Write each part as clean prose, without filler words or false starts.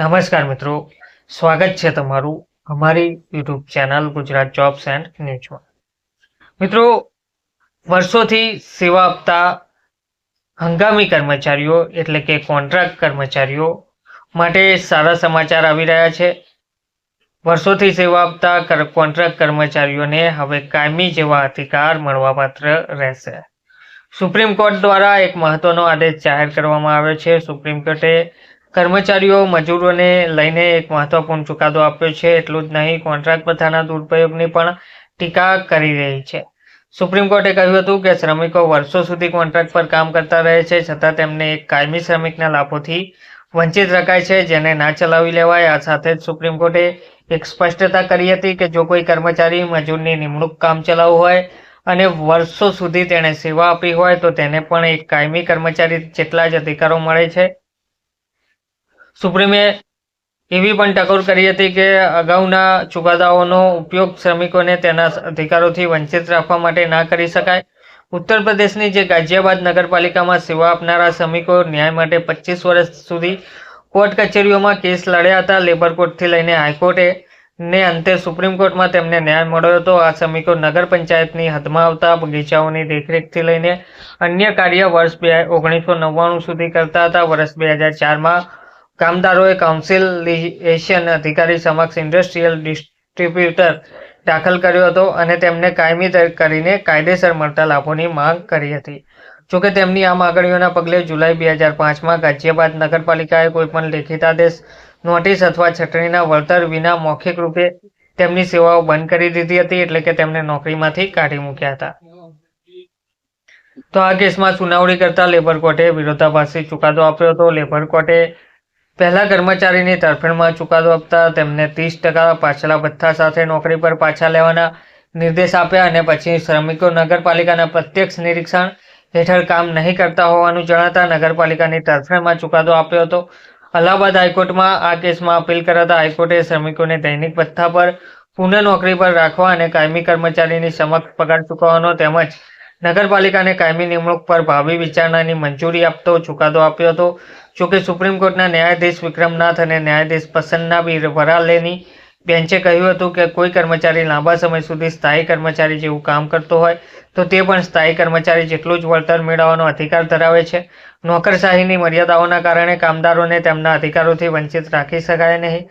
નમસ્કાર મિત્રો, સ્વાગત છે તમારું અમારી YouTube channel Gujarat jobs and ન્યૂઝમાં। મિત્રો, વર્ષોથી સેવા આપતા હંગામી કર્મચારીઓ એટલે કે કોન્ટ્રાક્ટ કર્મચારીઓ માટે સારા સમાચાર આવી રહ્યા છે। વર્ષોથી સેવા આપતા કોન્ટ્રાક્ટ કર્મચારીઓને હવે કાયમી જેવા અધિકાર મળવાપાત્ર રહેશે। સુપ્રીમ કોર્ટ દ્વારા એક મહત્વનો આદેશ જાહેર કરવામાં આવ્યો છે। સુપ્રીમ કોર્ટે કર્મચારીઓ મજૂરોને લઈને એક મહત્વપૂર્ણ ચુકાદો આપ્યો છે। એટલું જ નહીં, કોન્ટ્રાક્ટ પ્રથાના દુરુપયોગની પણ ટીકા કરી રહી છે। સુપ્રીમ કોર્ટે કહ્યું હતું કે શ્રમિકો વર્ષો સુધી કોન્ટ્રાક્ટ પર કામ કરતા રહે છે, છતાં તેમને એક કાયમી શ્રમિકના લાભોથી વંચિત રખાય છે, જેને ના ચલાવી લેવાય। આ સાથે જ સુપ્રીમ કોર્ટે એક સ્પષ્ટતા કરી હતી કે જો કોઈ કર્મચારી મજૂરની નિમણૂક કામચલાઉ હોય અને વર્ષો સુધી તેણે સેવા આપી હોય તો તેને પણ એક કાયમી કર્મચારી જેટલા જ અધિકારો મળે છે। સુપ્રીમે એવી પણ ટકોર કરી હતી કે અગાઉના ચુકાદાઓનો ઉપયોગ શ્રમિકોને તેના અધિકારોથી વંચિત રાખવા માટે ના કરી શકાય। ઉત્તર પ્રદેશની જે ગાઝિયાબાદ નગરપાલિકામાં સેવા આપનારા શ્રમિકો ન્યાય માટે 25 વર્ષ સુધી કોર્ટ કચેરીઓમાં કેસ લડ્યા હતા। લેબર કોર્ટથી લઈને હાઈકોર્ટે ને અંતે સુપ્રીમ કોર્ટમાં તેમને ન્યાય મળ્યો હતો। આ શ્રમિકો નગર પંચાયતની હદમાં આવતા બગીચાઓની દેખરેખથી લઈને અન્ય કાર્ય વર્ષ 1999 સુધી કરતા હતા। વર્ષ 2004માં કામદારોએ કાઉન્સિલેશન અધિકારી સમક્ષ ઇન્ડસ્ટ્રીયલ ડિસ્ટ્રીબ્યુટર દાખલ કર્યો હતો અને તેમને કાયમી કરીને કાયદેસર મળતા લાભોની માંગ કરી હતી। જોકે તેમની આ માગણીઓના પગલે જુલાઈ 2005માં ગાઝિયાબાદ નગરપાલિકાએ કોઈપણ લેખિત આદેશ, નોટિસ અથવા છટણીના વળતર વિના મૌખિક રૂપે તેમની સેવાઓ બંધ કરી દીધી હતી, એટલે કે તેમને નોકરીમાંથી કાઢી મૂક્યા હતા। તો આ કેસમાં સુનાવણી કરતા લેબર કોર્ટે વિરોધાભાસી ચુકાદો આપ્યો હતો। લેબર કોર્ટે પહેલા કર્મચારીની તરફેણમાં ચુકાદો આપતા તેમને 30% પાછલા ભથ્થા સાથે નોકરી પર પાછા લેવાના નિર્દેશ આપ્યા અને પછી શ્રમિકો નગરપાલિકાના પ્રત્યક્ષ નિરીક્ષણ હેઠળ કામ નહીં કરતા હોવાનું જણાતા નગરપાલિકાની તરફેણમાં ચુકાદો આપ્યો હતો। અલ્હાબાદ હાઈકોર્ટમાં આ કેસમાં અપીલ કરાતા હાઈકોર્ટે શ્રમિકોને દૈનિક ભથ્થા પર પુનઃ નોકરી પર રાખવા અને કાયમી કર્મચારીની સમક્ષ પગાર ચૂકવવાનો તેમજ નગરપાલિકાને કાયમી નિમણૂક પર ભાવિ વિચારણાની મંજૂરી આપતો ચુકાદો આપ્યો હતો। જોકે સુપ્રીમ કોર્ટના ન્યાયાધીશ વિક્રમનાથ અને ન્યાયાધીશ પસન્ના વરાલેની બેન્ચે કહ્યું હતું કે કોઈ કર્મચારી લાંબા સમય સુધી સ્થાયી કર્મચારી જેવું કામ કરતો હોય તો તે પણ સ્થાયી કર્મચારી જેટલું જ વળતર મેળવવાનો અધિકાર ધરાવે છે। નોકરશાહીની મર્યાદાઓના કારણે કામદારોને તેમના અધિકારોથી વંચિત રાખી શકાય નહીં।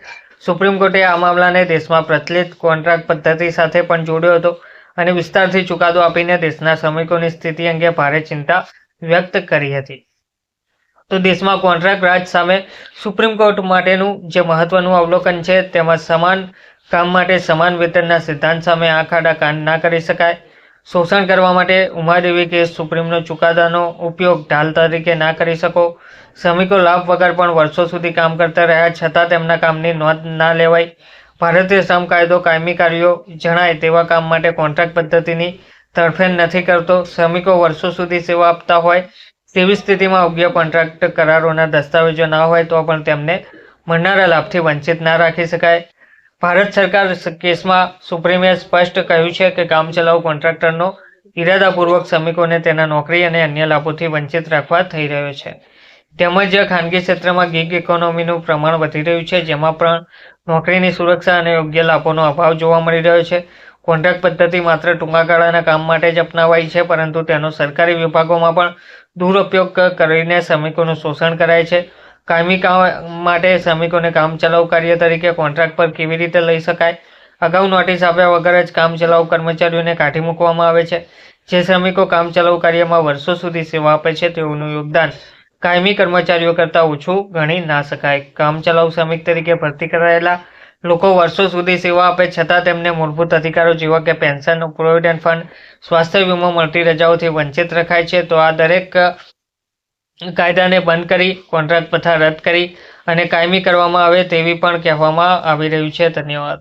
સુપ્રીમ કોર્ટે આ મામલાને દેશમાં પ્રચલિત કોન્ટ્રાક્ટ પદ્ધતિ સાથે પણ જોડ્યો હતો અને વિસ્તારથી ચુકાદો આપીને દેશના શ્રમિકોની સ્થિતિ અંગે ભારે ચિંતા વ્યક્ત કરી હતી। તો દેશમાં કોન્ટ્રાક્ટ રાજ સામે સુપ્રીમ કોર્ટ માટેનું જે મહત્વનું અવલોકન છે તેમાં સમાન કામ માટે સમાન વેતનના સિદ્ધાંત સામે આંખ આડા કાન ના કરી શકાય। શોષણ કરવા માટે ઉમાદેવી કેસ સુપ્રીમનો ચુકાદાનો ઉપયોગ ઢાલ તરીકે ના કરી શકો। શ્રમિકો લાભ વગર પણ વર્ષો સુધી કામ કરતા રહ્યા છતાં તેમના કામની નોંધ ના લેવાય। ભારતીય શ્રમ કાયદો કાયમી કાર્યો જણાય તેવા કામ માટે કોન્ટ્રાક્ટ પદ્ધતિની તરફેણ નથી કરતો। શ્રમિકો વર્ષો સુધી સેવા આપતા હોય તેવી સ્થિતિમાં યોગ્ય કોન્ટ્રાક્ટ કરારોના દસ્તાવેજો ના હોય તો પણ તેમને મળનારા લાભથી વંચિત ના રાખી શકાય। ભારત સરકાર કેસમાં સુપ્રીમે સ્પષ્ટ કહ્યું છે કે કામચલાઉ કોન્ટ્રાક્ટરનો ઇરાદાપૂર્વક શ્રમિકોને તેના નોકરી અને અન્ય લાભોથી વંચિત રાખવા થઈ રહ્યો છે। તેમજ ખાનગી ક્ષેત્રમાં ગીગ ઇકોનોમીનું પ્રમાણ વધી રહ્યું છે, જેમાં પણ નોકરીની સુરક્ષા અને યોગ્ય લાભોનો અભાવ જોવા મળી રહ્યો છે। કોન્ટ્રાક્ટ પદ્ધતિ માત્ર ટૂંકા ગાળાના કામ માટે જ અપનાવાઈ છે, પરંતુ તેનો સરકારી વિભાગોમાં પણ દુરુપયોગ કરીને શ્રમિકોનું શોષણ કરાય છે। કાયમી કામ માટે શ્રમિકોને કામચલાઉ કાર્ય તરીકે કોન્ટ્રાક્ટ પર કેવી રીતે લઈ શકાય? અગાઉ નોટિસ આપ્યા વગર જ કામચલાઉ કર્મચારીઓને કાઢી મૂકવામાં આવે છે। જે શ્રમિકો કામચલાઉ કાર્યમાં વર્ષો સુધી સેવા આપે છે તેઓનું યોગદાન કાયમી કર્મચારીઓ કરતાં ઓછું ગણી ના શકાય। કામચલાઉ શ્રમિક તરીકે ભરતી કરાયેલા લોકો વર્ષો સુધી સેવા આપે છતાં તેમને મૂળભૂત અધિકારો જેવા કે પેન્શન, પ્રોવિડન્ટ ફંડ, સ્વાસ્થ્ય વીમો, મળતી રજાઓથી વંચિત રખાય છે। તો આ દરેક કાયદાને બંધ કરી કોન્ટ્રાક્ટ પ્રથા રદ કરી અને કાયમી કરવામાં આવે તેવી પણ કહેવામાં આવી રહ્યું છે। ધન્યવાદ।